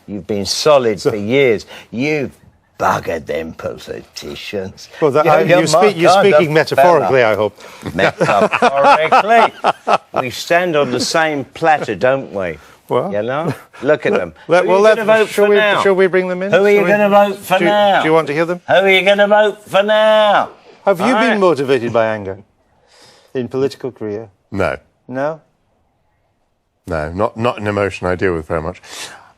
You've been solid for years. You've buggered them politicians. Well, you're speaking metaphorically, I hope. Metaphorically. We stand on the same platter, don't we? Well, you know? Look at them. Shall we bring them in? Who are you going to vote for now? Do you want to hear them? Who are you going to vote for now? Have you been motivated by anger in political career? No. No? No, not an emotion I deal with very much.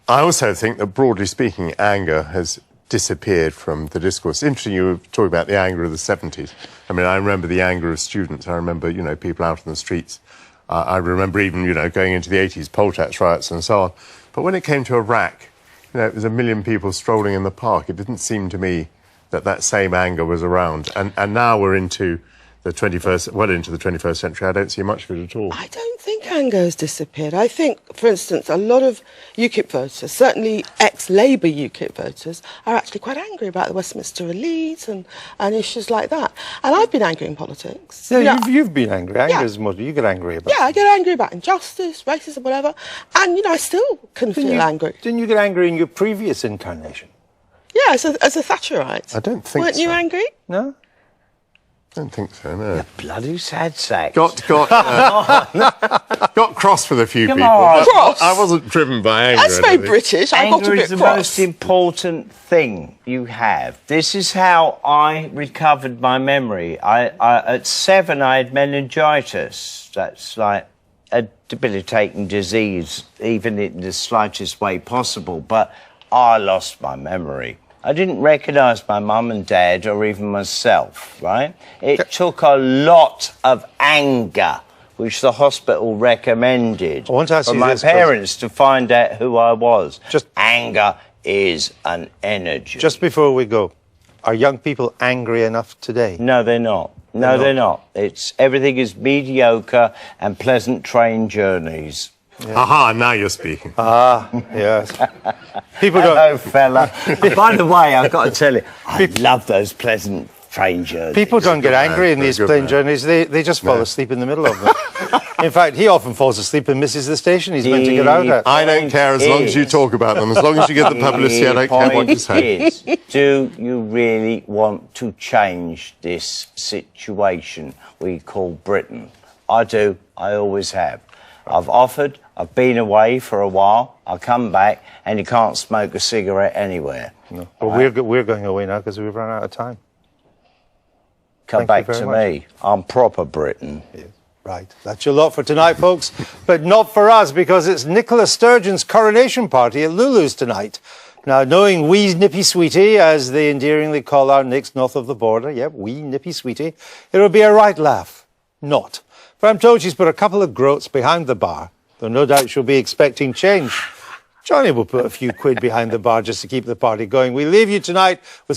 I also think that, broadly speaking, anger has disappeared from the discourse. Interesting you were talking about the anger of the 70s. I mean, I remember the anger of students. I remember, you know, people out on the streets. I remember even, you know, going into the 80s, poll tax riots and so on. But when it came to Iraq, you know, it was 1 million people strolling in the park. It didn't seem to me that same anger was around. And now we're into the 21st century. I don't see much of it at all. I don't think anger has disappeared. I think, for instance, a lot of UKIP voters, certainly ex-Labour UKIP voters, are actually quite angry about the Westminster Elite and issues like that. And I've been angry in politics. Yeah, you've been angry. Anger is what you get angry about. Yeah, I get angry about injustice, racism, whatever. And, you know, I still can feel angry. Didn't you get angry in your previous incarnation? Yeah, as a Thatcherite. I don't think Weren't you angry? No? I don't think so, no. You bloody sad sack. Got cross with a few people. Cross? I wasn't driven by anger. That's very British. I got a Anger bit is the cross. most important thing you have. This is how I recovered my memory. At 7, I had meningitis. That's like a debilitating disease, even in the slightest way possible. But I lost my memory. I didn't recognise my mum and dad or even myself, right? It took a lot of anger, which the hospital recommended, for my parents to find out who I was. Anger is an energy. Just before we go, are young people angry enough today? No, they're not. No, they're not. Everything is mediocre and pleasant train journeys. Yeah. Aha, now you're speaking. Ah, yes. People Hello, fella. By the way, I've got to tell you, I love those pleasant train journeys. People don't get angry in these plane journeys. They just fall asleep in the middle of them. In fact, he often falls asleep and misses the station he's meant to get out at. I don't care as long as you talk about them. As long as you get the publicity, I don't care what you say. Do you really want to change this situation we call Britain? I do. I always have. I've offered, I've been away for a while, I'll come back, and you can't smoke a cigarette anywhere. No. Well, we're going away now because we've run out of time. Come back to me. I'm proper Britain. Yes. Right. That's your lot for tonight, folks. But not for us, because it's Nicola Sturgeon's coronation party at Lulu's tonight. Now, knowing wee Nippy Sweetie, as they endearingly call our Nicks north of the border, yep, wee Nippy Sweetie, it'll be a right laugh. Not. For I'm told she's put a couple of groats behind the bar, though no doubt she'll be expecting change. Johnny will put a few quid behind the bar just to keep the party going. We leave you tonight with some